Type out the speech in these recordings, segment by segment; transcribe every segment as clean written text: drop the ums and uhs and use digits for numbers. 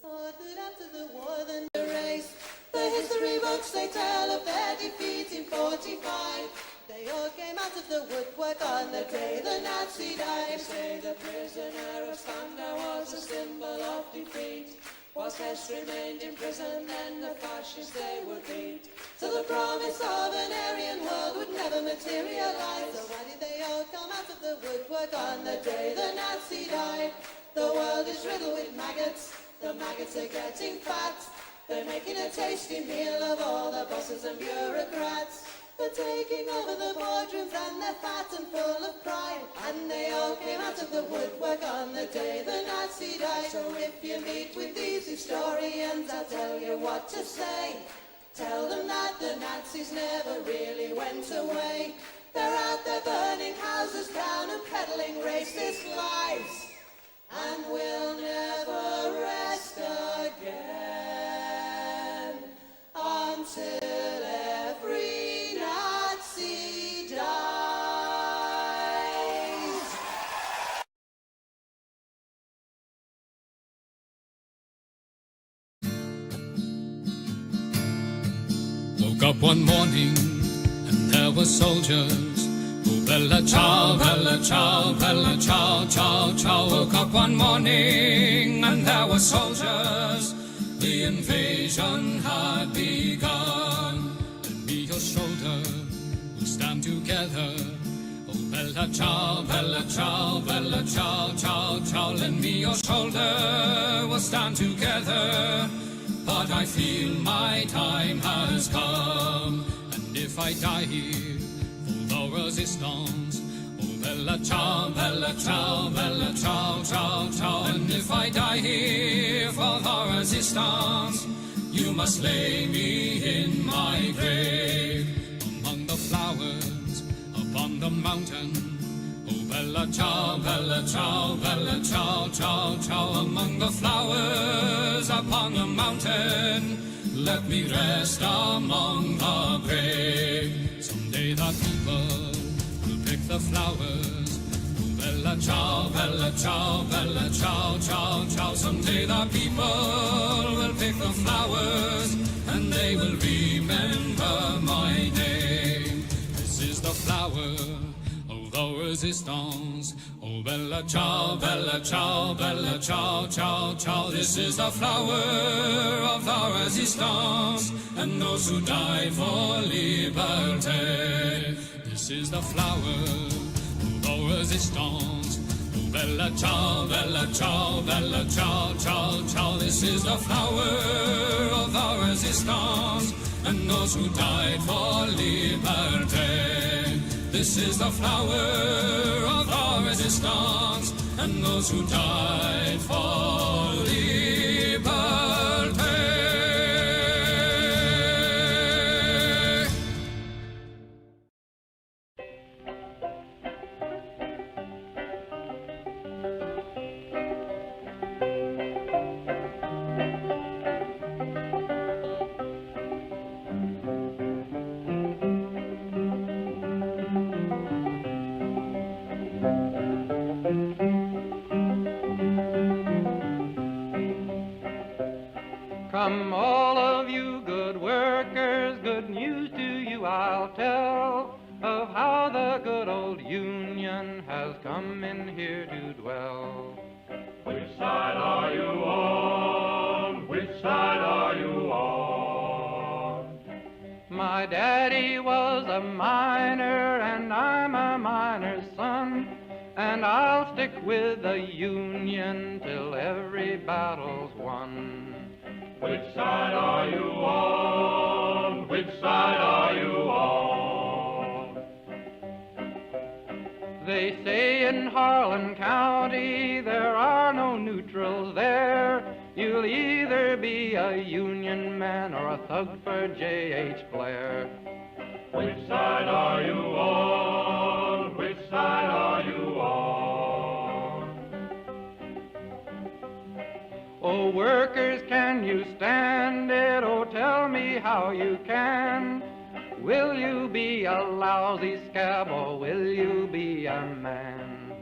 Sorted after the war, then the race. The history books, they tell of their defeat in 45. They all came out of the woodwork on the day the Nazi died. They say the prisoner of Starmer was a symbol of defeat. Whilst Hess remained in prison, then the fascists they would beat. So the promise of an Aryan world would never materialize. So why did they all come out of the woodwork on the day the Nazi died? The world is riddled with maggots. The maggots are getting fat. They're making a tasty meal of all the bosses and bureaucrats. They're taking over the boardrooms and they're fat and full of pride. And they all came out of the woodwork on the day the Nazi died. So if you meet with these historians, I'll tell you what to say. Tell them that the Nazis never really went away. They're out there burning houses down and peddling racist lies. And we'll never rest again until every Nazi dies. Woke up one morning and there were soldiers. Oh, bella ciao, bella ciao, bella ciao, ciao, ciao. Woke up one morning and there were soldiers. The invasion had begun. Lend me your shoulder, we'll stand together. Oh, bella ciao, bella ciao, bella ciao, ciao, ciao. Lend me your shoulder, we'll stand together. But I feel my time has come, and if I die here for the resistance, oh bella ciao, bella ciao, bella ciao, ciao, ciao. And if I die here for the resistance, you must lay me in my grave among the flowers upon the mountain. Oh bella ciao, bella ciao, bella ciao, ciao, ciao. Among the flowers upon the mountain, let me rest among the brave. Someday the people will pick the flowers. Oh bella ciao, bella ciao, bella ciao, ciao, ciao. Someday the people will pick the flowers, and they will remember my name. This is the flower of the resistance. Oh bella ciao, bella ciao, bella ciao, ciao, ciao. This is the flower of the resistance, and those who died for liberty. This is the flower of the resistance. Oh bella ciao, bella ciao, bella ciao, ciao, ciao. This is the flower of the resistance, and those who died for liberty. This is the flower of our resistance, and those who died for liberty. Come all of you good workers, good news to you I'll tell of how the good old Union has come in here to dwell. Which side are you on? Which side are you on? My daddy was a miner and I'm a miner's son, and I'll stick with the Union till every battle's won. Which side are you on? Which side are you on? They say in Harlan County there are no neutrals there. You'll either be a Union man or a thug for J.H. Blair. Which side are you on? Which side are you on? Oh, workers, can you stand it? Oh, tell me how you can. Will you be a lousy scab or will you be a man?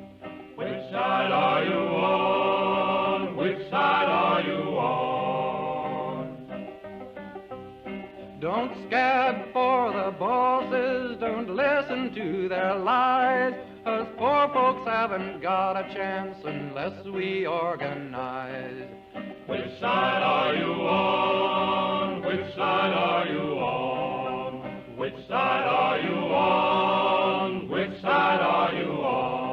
Which side are you on? Which side are you on? Don't scab for the bosses, don't listen to their lies. Us poor folks haven't got a chance unless we organize. Which side are you on? Which side are you on? Which side are you on? Which side are you on?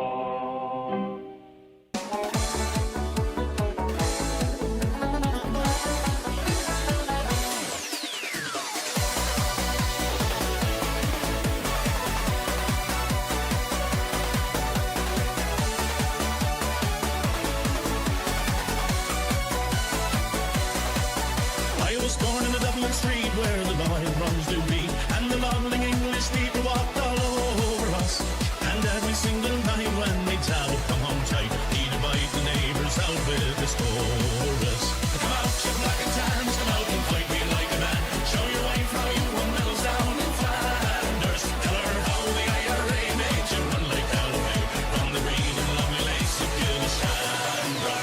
I was born in the Dublin street where the lion runs do beat, and the lovely English people walked all over us. And every single night when they tell come home tight, he'd invite the neighbours out with his chorus. Come out, you black and tans, come out and fight me like a man. Show your wife how you won medals down in Flanders. Tell her how the IRA made you run like Galloway from the green and lovely lakes of Gilshandra.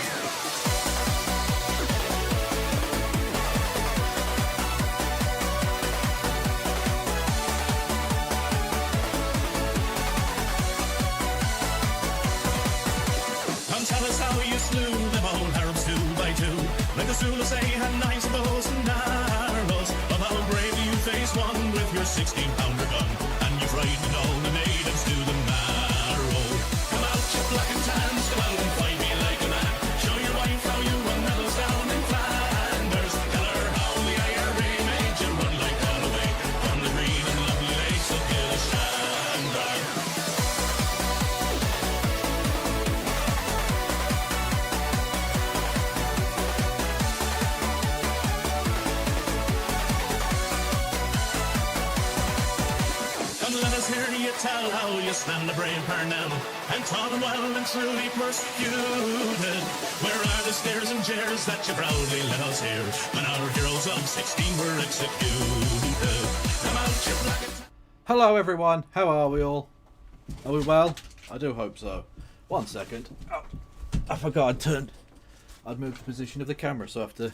Come tell us how you slew them old Arabs 2 by 2. Like the Zulus they had knives, bows and arrows. Of how bravely you faced one with your 16-pounder gun, and you frightened all the natives to the marrow. Come out, you black and tans, come out and fight me like a man. Show your wife how you won medals down in Flanders. Tell her how the IRA made you run like Galloway from the green and lovely lakes of Gilshandra. Come let us hear you tell how you slammed the brave Parnell and taught them well and truly persecuted. Where are the stares and jeers that you proudly let us hear when our heroes of 16 were executed? Come out, you black and Hello everyone, how are we all? Are we well? I do hope so. 1 second. Oh, I forgot I'd moved the position of the camera, so I have to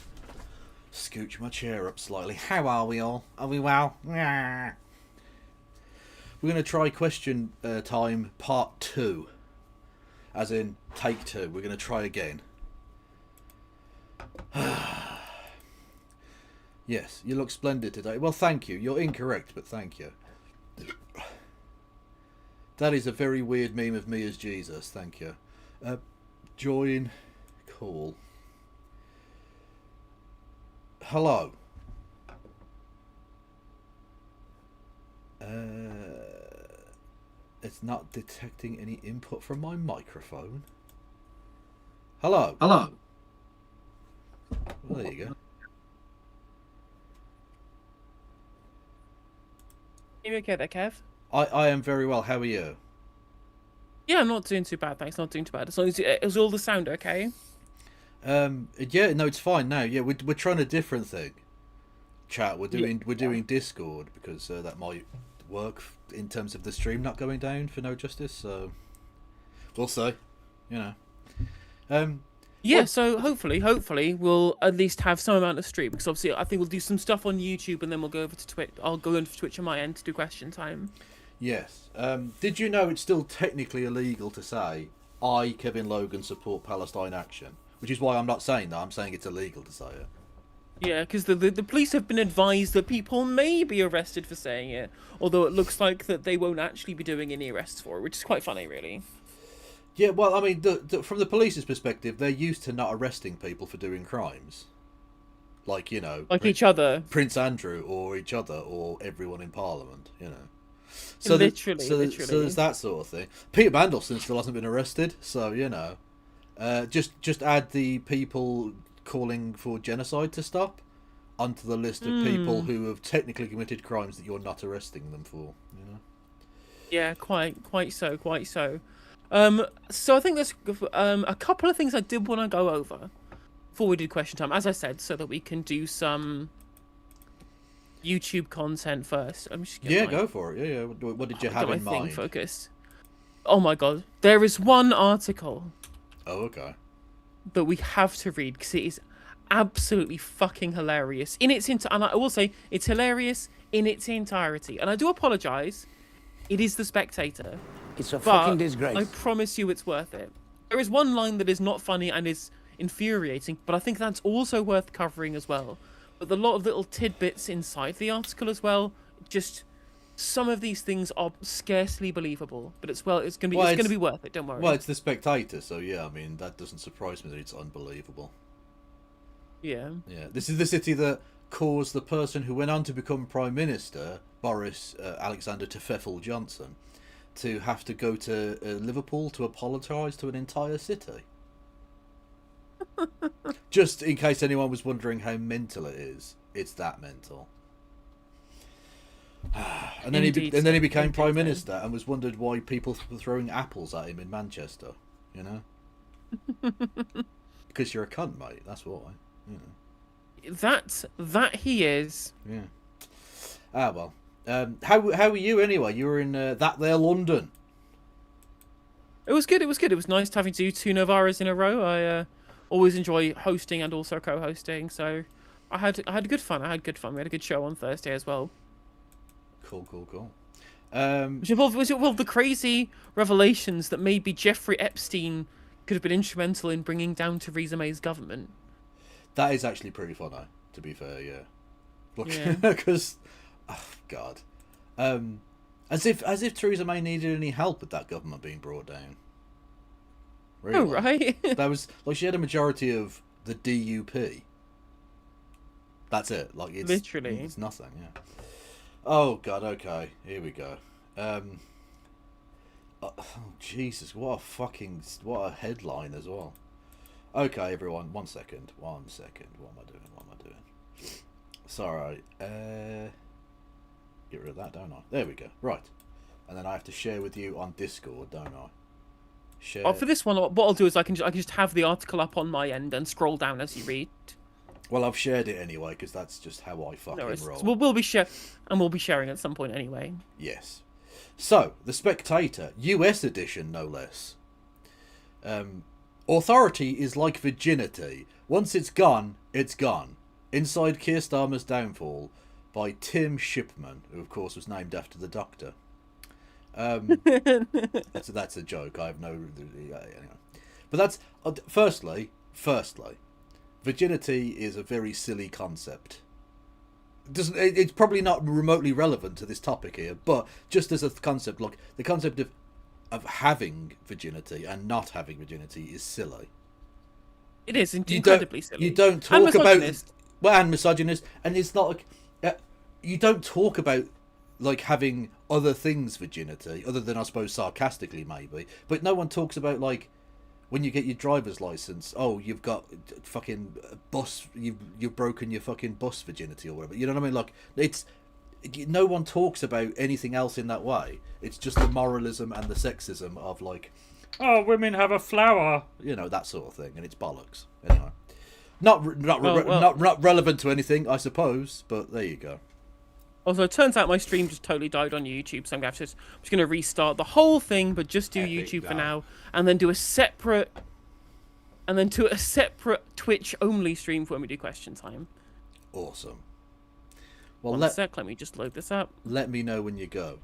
scooch my chair up slightly. How are we all? Are we well? Yeah. We're going to try question time part 2. As in, take 2. We're going to try again. Yes, you look splendid today. Well, thank you. You're incorrect, but thank you. That is a very weird meme of me as Jesus. Thank you. Join call. Hello. It's not detecting any input from my microphone. Hello. Hello. Well, there you go. Are you okay there, Kev? I am very well. How are you? Yeah, I'm not doing too bad, thanks. Not doing too bad. As long as is all the sound okay? Yeah, no, it's fine now. Yeah, we're trying a different thing. Chat. We're doing Discord because that might work in terms of the stream not going down for No Justice. So we'll see. You know. Yeah, so hopefully we'll at least have some amount of stream, because obviously I think we'll do some stuff on YouTube and then we'll go over to Twitch. I'll go over to Twitch on my end to do question time. Yes. Did you know it's still technically illegal to say I, Kevin Logan, support Palestine action? Which is why I'm not saying that. I'm saying it's illegal to say it. Yeah, because the police have been advised that people may be arrested for saying it, although it looks like that they won't actually be doing any arrests for it, which is quite funny, really. Yeah, well, I mean, from the police's perspective, they're used to not arresting people for doing crimes. Like, you know... Like each other. Prince Andrew, or each other, or everyone in Parliament, you know. So literally. So there's that sort of thing. Peter Mandelson still hasn't been arrested, so, you know. Just add the people calling for genocide to stop onto the list of people who have technically committed crimes that you're not arresting them for, you know. Yeah, quite so. So I think there's a couple of things I did want to go over before we do question time, as I said, so that we can do some YouTube content first. I'm just go for it. Yeah. What did you have in mind? Focused. Oh my god, there is one article. Oh, okay. that we have to read because it is absolutely fucking hilarious in its and I will say it's hilarious in its entirety. And I do apologize. It is The Spectator, It's a but fucking disgrace. I promise you it's worth it. There is one line that is not funny and is infuriating, but I think that's also worth covering as well. But a lot of little tidbits inside the article as well, just some of these things are scarcely believable. But it's gonna be worth it. Don't worry. Well, it's The Spectator, so yeah, I mean that doesn't surprise me that it's unbelievable. Yeah. Yeah, this is the city that caused the person who went on to become Prime Minister, Boris Alexander Tefeffel Johnson, to have to go to Liverpool to apologise to an entire city. Just in case anyone was wondering how mental it is, it's that mental. And then he became Prime Minister and was wondered why people were throwing apples at him in Manchester. You know, because you're a cunt, mate. That's why. You know. That he is. Yeah. Ah well. How were you anyway? You were in that there London. It was good. It was nice having to do 2 Novaras in a row. I always enjoy hosting and also co-hosting. So I had good fun. We had a good show on Thursday as well. Cool. Which involved the crazy revelations that maybe Jeffrey Epstein could have been instrumental in bringing down Theresa May's government. That is actually pretty funny, to be fair. Yeah. Look, Yeah. because, oh God, as if Theresa May needed any help with that government being brought down. Really? Oh right. That was like she had a majority of the DUP. That's it. Like it's Literally. it's nothing. Yeah. Oh God. Okay. Here we go. Oh Jesus! What a headline as well. Okay, everyone. 1 second. 1 second. What am I doing? Sorry. Get rid of that, don't I? There we go. Right. And then I have to share with you on Discord, don't I? Share. Oh, for this one, what I'll do is I can just have the article up on my end and scroll down as you read. Well, I've shared it anyway because that's just how I fucking roll. So we'll be sharing at some point anyway. Yes. So, The Spectator, US edition, no less. Authority is like virginity. Once it's gone, it's gone. Inside Keir Starmer's Downfall by Tim Shipman, who of course was named after the Doctor. That's a joke. I have no... Anyway. But that's... Firstly, virginity is a very silly concept. It's probably not remotely relevant to this topic here, but just as a concept, like the concept of having virginity and not having virginity is silly. It is incredibly silly. You don't talk about and misogynist, and it's not like you don't talk about like having other things virginity, other than I suppose sarcastically maybe, but no one talks about like when you get your driver's license. Oh, you've got fucking bus. You've broken your fucking bus virginity or whatever. You know what I mean? Like it's. No one talks about anything else in that way. It's just the moralism and the sexism of like, oh, women have a flower, you know, that sort of thing, and it's bollocks. Anyway, not relevant to anything, I suppose, but there you go. Also, it turns out my stream just totally died on YouTube, so I'm just going to restart the whole thing, but just do YouTube for now, and then do a separate Twitch only stream for when we do question time. Awesome. Well, let me just load this up. Let me know when you go.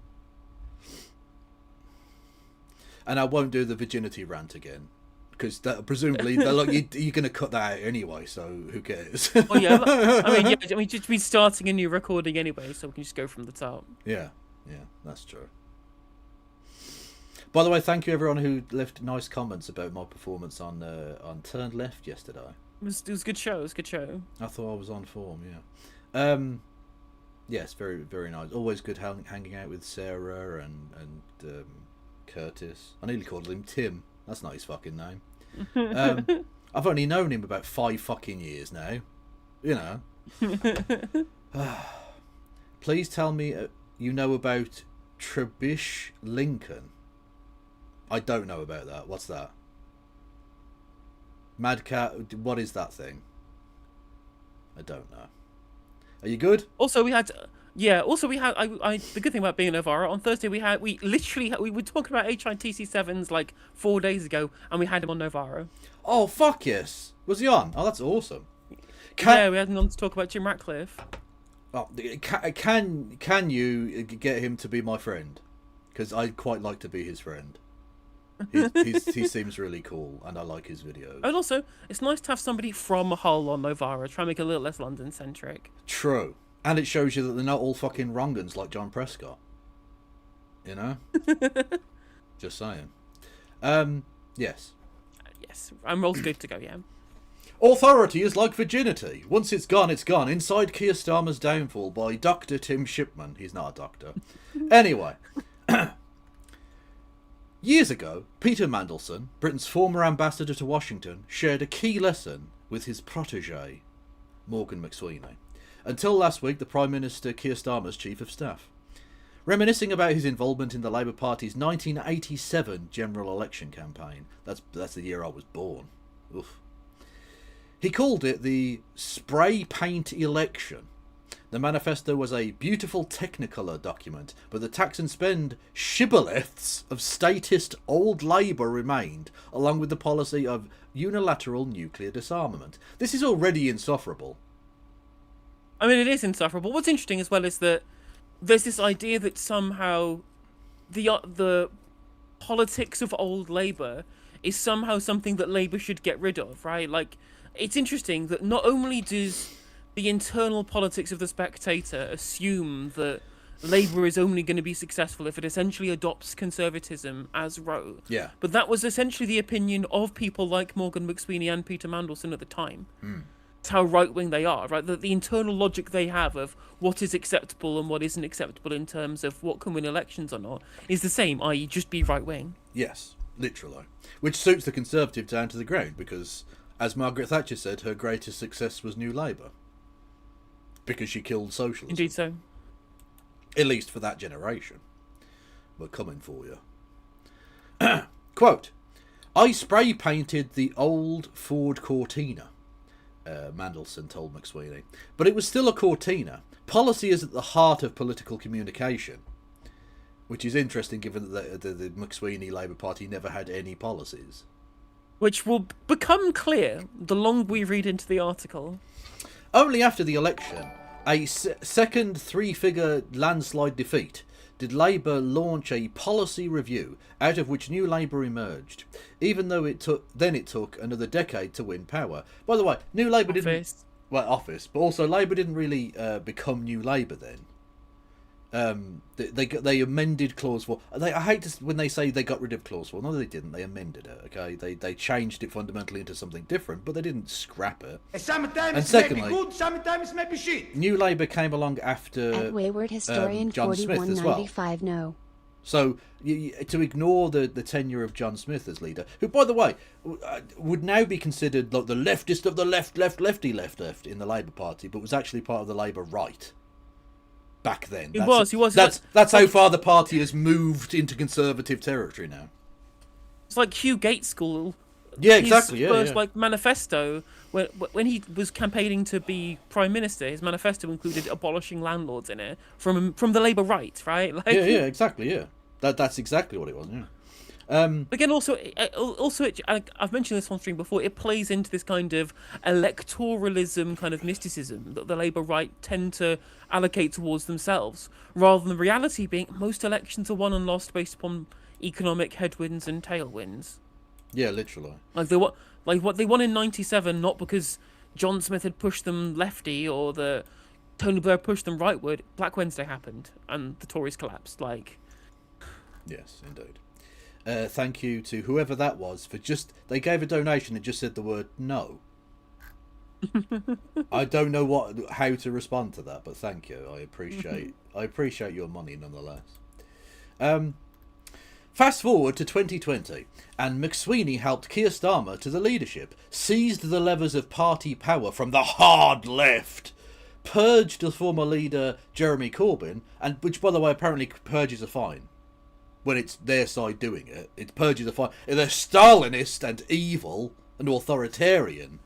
And I won't do the virginity rant again. Because presumably you're going to cut that out anyway, so who cares? Oh, yeah. I mean, just be starting a new recording anyway, so we can just go from the top. Yeah, that's true. By the way, thank you everyone who left nice comments about my performance on Turned Left yesterday. It was a good show. I thought I was on form, yeah. Yes, very, very nice. Always good hanging out with Sarah and Curtis. I nearly called him Tim. That's not his fucking name. I've only known him about 5 fucking years now. You know. Please tell me you know about Trebuchet Lincoln. I don't know about that. What's that? Mad Cat. What is that thing? I don't know. Are you good? Also, we had Yeah. Also, we had the good thing about being in Novara on Thursday. We literally we were talking about HITC7s like 4 days ago, and we had him on Novara. Oh fuck yes! Was he on? Oh, that's awesome. Yeah, we had him on to talk about Jim Ratcliffe. Oh, can you get him to be my friend? Because I'd quite like to be his friend. He seems really cool, and I like his videos. And also, it's nice to have somebody from Hull on Novara. Try and make it a little less London centric. True, and it shows you that they're not all fucking wrong'uns like John Prescott. You know. Just saying. Yes. Yes, I'm all good to go. Yeah. Authority is like virginity. Once it's gone, it's gone. Inside Keir Starmer's Downfall by Dr. Tim Shipman. He's not a doctor. Anyway. Years ago, Peter Mandelson, Britain's former ambassador to Washington, shared a key lesson with his protégé, Morgan McSweeney. Until last week, the Prime Minister Keir Starmer's Chief of Staff. Reminiscing about his involvement in the Labour Party's 1987 general election campaign. That's the year I was born. Oof. He called it the spray paint election. The manifesto was a beautiful technicolor document, but the tax and spend shibboleths of statist old Labour remained, along with the policy of unilateral nuclear disarmament. This is already insufferable. I mean, it is insufferable. What's interesting as well is that there's this idea that somehow the politics of old Labour is somehow something that Labour should get rid of, right? Like, it's interesting that not only does the internal politics of the Spectator assume that Labour is only going to be successful if it essentially adopts conservatism as rote, Yeah. but that was essentially the opinion of people like Morgan McSweeney and Peter Mandelson at the time. It's how right-wing they are, right? The internal logic they have of what is acceptable and what isn't acceptable in terms of what can win elections or not is the same, i.e. just be right-wing. Yes, literally. Which suits the Conservative down to the ground, because, as Margaret Thatcher said, her greatest success was New Labour. Because she killed socialism. Indeed so. At least for that generation. We're coming for you. Quote, I spray painted the old Ford Cortina, Mandelson told McSweeney. But it was still a Cortina. Policy is at the heart of political communication. Which is interesting given that the McSweeney Labour Party never had any policies. Which will become clear the longer we read into the article. Only after the election, a second three-figure landslide defeat, did Labour launch a policy review out of which New Labour emerged, even though it took another decade to win power. By the way, New Labour didn't... Well, office, but also Labour didn't really become New Labour then. They amended Clause 4. I hate when they say they got rid of Clause 4. No, they didn't. They amended it. Okay, they changed it fundamentally into something different, but they didn't scrap it. Sometimes and secondly, it may be good, sometimes it may be shit. New Labour came along after At Wayward Historian John Smith as well. 4195 no. So to ignore the tenure of John Smith as leader, who, by the way, would now be considered like the leftist of the lefty left in the Labour Party, but was actually part of the Labour right. Back then. He was. That's how far the party has moved into conservative territory now. It's like Hugh Gates' school. Yeah, exactly. His first like manifesto when he was campaigning to be prime minister, his manifesto included abolishing landlords in it from the Labour right, right? Like, yeah, exactly. Yeah, that's exactly what it was. Yeah. Again, also, I've mentioned this on stream before. It plays into this kind of electoralism, kind of mysticism that the Labour right tend to allocate towards themselves, rather than the reality being most elections are won and lost based upon economic headwinds and tailwinds. Yeah, literally. Like what they won in '97, not because John Smith had pushed them lefty or the Tony Blair pushed them rightward. Black Wednesday happened and the Tories collapsed. Like, yes, indeed. Thank you to whoever that was for they gave a donation and just said the word no. I don't know how to respond to that, but thank you. I appreciate your money nonetheless. Fast forward to 2020, and McSweeney helped Keir Starmer to the leadership, seized the levers of party power from the hard left, purged the former leader Jeremy Corbyn, and which, by the way, apparently purges are fine. When it's their side doing it, it purges are fine. They're Stalinist and evil and authoritarian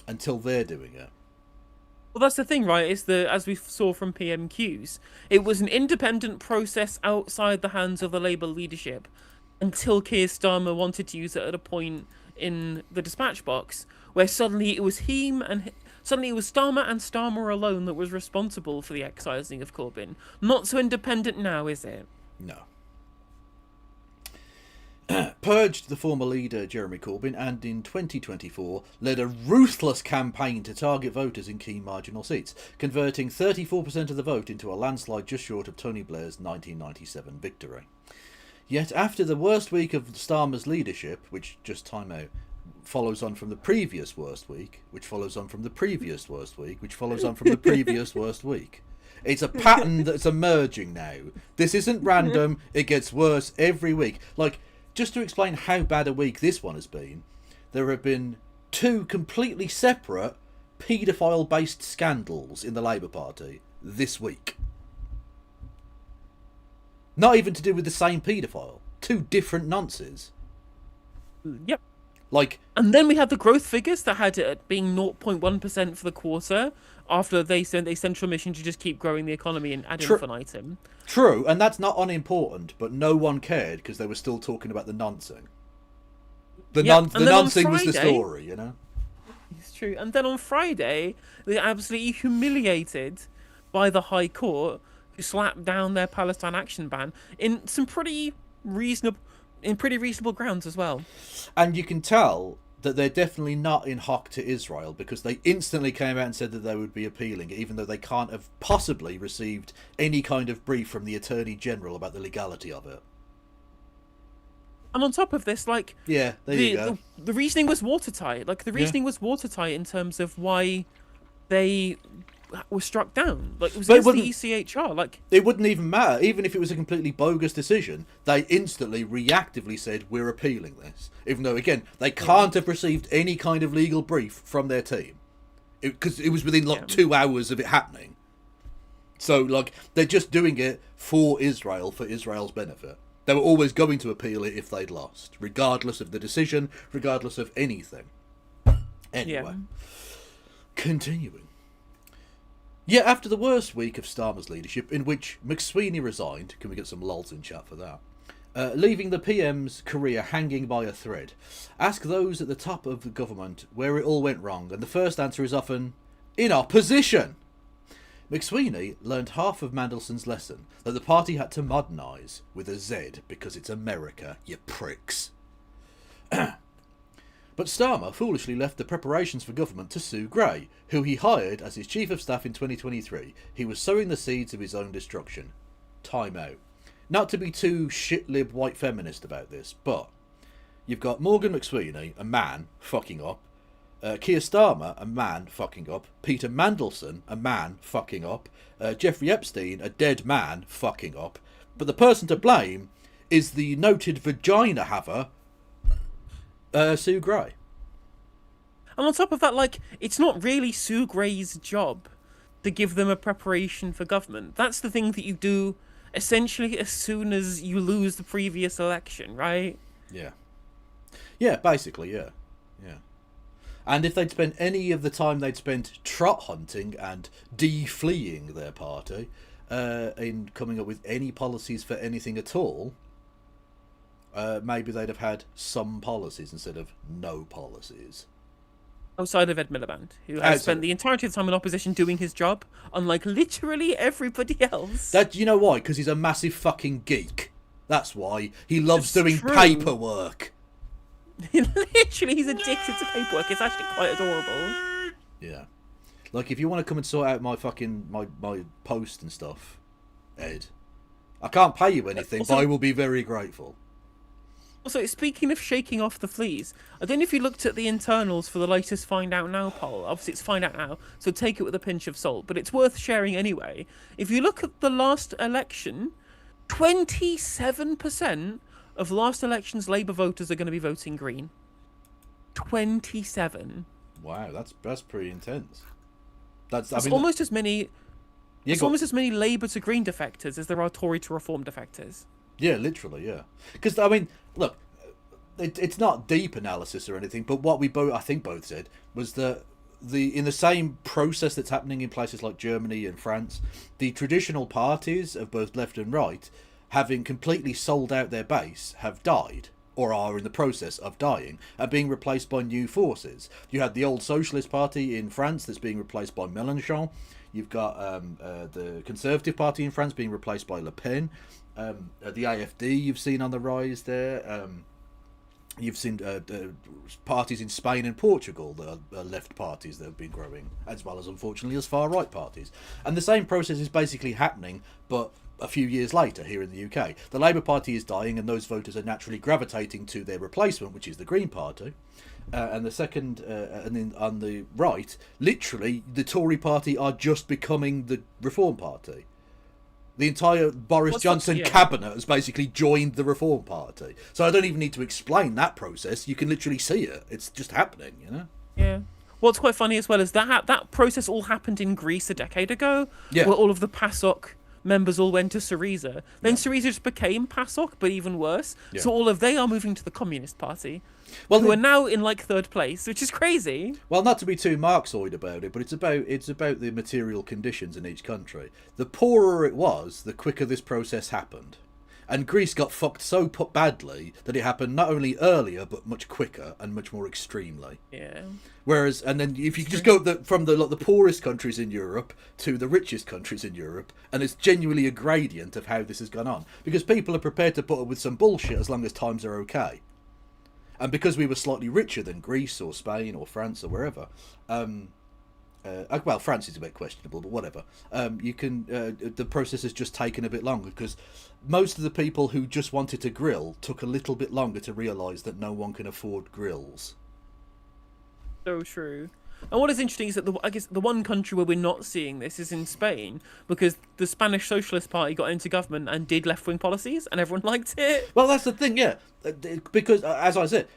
until they're doing it. Well, that's the thing, right? Is the as we saw from PMQs, it was an independent process outside the hands of the Labour leadership until Keir Starmer wanted to use it at a point in the dispatch box where suddenly it was him and suddenly it was Starmer and Starmer alone that was responsible for the excising of Corbyn. Not so independent now, is it? No. Purged the former leader Jeremy Corbyn and in 2024 led a ruthless campaign to target voters in key marginal seats, converting 34% of the vote into a landslide just short of Tony Blair's 1997 victory. Yet after the worst week of Starmer's leadership, which, just time out, follows on from the previous worst week, which follows on from the previous worst week, which follows on from the previous worst week. It's a pattern that's emerging now. This isn't random, it gets worse every week. Like, just to explain how bad a week this one has been, there have been 2 completely separate paedophile-based scandals in the Labour Party this week. Not even to do with the same paedophile. 2 different nonces. Yep. Like, and then we had the growth figures that had it at being 0.1% for the quarter after they sent a central mission to just keep growing the economy and ad infinitum. True, and that's not unimportant, but no one cared because they were still talking about the noncing. The noncing was the story, you know? It's true. And then on Friday, they were absolutely humiliated by the High Court, who slapped down their Palestine action ban in some pretty reasonable grounds as well. And you can tell that they're definitely not in hock to Israel because they instantly came out and said that they would be appealing, even though they can't have possibly received any kind of brief from the Attorney General about the legality of it. And on top of this, like, yeah, you go. The reasoning was watertight. Like, the reasoning was watertight in terms of why they were struck down. Like, it was against the ECHR. Like, it wouldn't even matter. Even if it was a completely bogus decision, they instantly, reactively said, we're appealing this. Even though, again, they can't have received any kind of legal brief from their team. Because it was within, 2 hours of it happening. So, they're just doing it for Israel, for Israel's benefit. They were always going to appeal it if they'd lost, regardless of the decision, regardless of anything. Anyway, continuing. Yet after the worst week of Starmer's leadership, in which McSweeney resigned, can we get some lols in chat for that, leaving the PM's career hanging by a thread, ask those at the top of the government where it all went wrong, and the first answer is often, in opposition! McSweeney learned half of Mandelson's lesson, that the party had to modernise, with a Z, because it's America, you pricks. But Starmer foolishly left the preparations for government to Sue Gray, who he hired as his chief of staff in 2023. He was sowing the seeds of his own destruction. Time out. Not to be too shit-lib white feminist about this, but you've got Morgan McSweeney, a man, fucking up. Keir Starmer, a man, fucking up. Peter Mandelson, a man, fucking up. Jeffrey Epstein, a dead man, fucking up. But the person to blame is the noted vagina haver, Sue Gray. And on top of that, like, it's not really Sue Gray's job to give them a preparation for government. That's the thing that you do essentially as soon as you lose the previous election, right? Yeah. Yeah, basically, yeah. Yeah. And if they'd spent any of the time they'd spent trot hunting and de-fleeing their party in coming up with any policies for anything at all, maybe they'd have had some policies instead of no policies. Outside of Ed Miliband, who has spent the entirety of the time in opposition doing his job, unlike literally everybody else. That, you know why? Because he's a massive fucking geek. That's why. He loves doing true. paperwork. Literally, he's addicted to paperwork. It's actually quite adorable. Yeah. Like, if you want to come and sort out my fucking, my post and stuff, Ed, I can't pay you anything, Also, but I will be very grateful. Also, speaking of shaking off the fleas, I don't know if you looked at the internals for the latest Find Out Now poll. Obviously, it's Find Out Now, so take it with a pinch of salt, but it's worth sharing anyway. If you look at the last election, 27% of last election's Labour voters are going to be voting Green. 27. Wow, that's pretty intense. That's almost as many. It's almost as many Labour to Green defectors as there are Tory to Reform defectors. Yeah, literally, yeah. Because, I mean, look, it's not deep analysis or anything, but what we both, I think both said, was that in the same process that's happening in places like Germany and France, the traditional parties of both left and right, having completely sold out their base, have died or are in the process of dying and being replaced by new forces. You had the old Socialist Party in France that's being replaced by Mélenchon. You've got the Conservative Party in France being replaced by Le Pen. The AFD you've seen on the rise there. You've seen parties in Spain and Portugal that are left parties that have been growing, as well as, unfortunately, as far-right parties. And the same process is basically happening, but a few years later here in the UK. The Labour Party is dying, and those voters are naturally gravitating to their replacement, which is the Green Party. And the second, and then on the right, literally, the Tory Party are just becoming the Reform Party. The entire Boris Johnson cabinet has basically joined the Reform Party. So I don't even need to explain that process. You can literally see it. It's just happening, you know? Yeah. What's quite funny as well is that process all happened in Greece a decade ago, Yeah. where all of the PASOK members all went to Syriza. Then Syriza just became PASOK, but even worse. Yeah. So they are moving to the Communist Party, Well, who are now in like third place, which is crazy. Well, not to be too Marxoid about it, but it's about the material conditions in each country. The poorer it was, the quicker this process happened. And Greece got fucked so badly that it happened not only earlier, but much quicker and much more extremely. Yeah. Whereas, and then if you just go from the poorest countries in Europe to the richest countries in Europe, and it's genuinely a gradient of how this has gone on. Because people are prepared to put up with some bullshit as long as times are okay. And because we were slightly richer than Greece or Spain or France or wherever, well, France is a bit questionable, but whatever. The process has just taken a bit longer because most of the people who just wanted to grill took a little bit longer to realise that no one can afford grills. So true. And what is interesting is that I guess the one country where we're not seeing this is in Spain, because the Spanish Socialist Party got into government and did left-wing policies, and everyone liked it. Well, that's the thing, yeah. Because, as I said,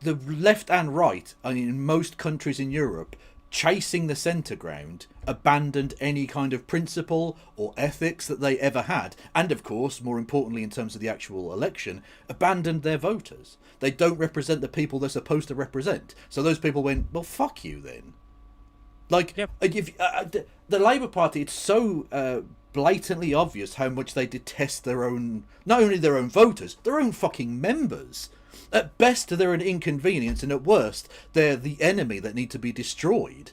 the left and right, I mean, in most countries in Europe, chasing the centre ground, abandoned any kind of principle or ethics that they ever had, and of course, more importantly in terms of the actual election, abandoned their voters. They don't represent the people they're supposed to represent. So those people went, well, fuck you then. Like, Yep. The Labour Party, it's so blatantly obvious how much they detest their own, not only their own voters, their own fucking members. At best, they're an inconvenience, and at worst, they're the enemy that need to be destroyed.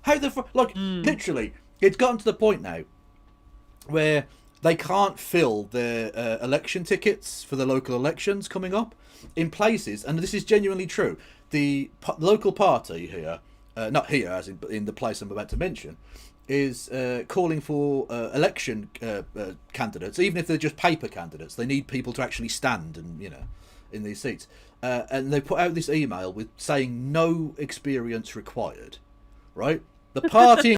How the literally, it's gotten to the point now where they can't fill their election tickets for the local elections coming up in places, and this is genuinely true. The local party here, not here as in the place I'm about to mention, is calling for election candidates, even if they're just paper candidates. They need people to actually stand and, in these seats. And they put out this email with saying no experience required, right? The party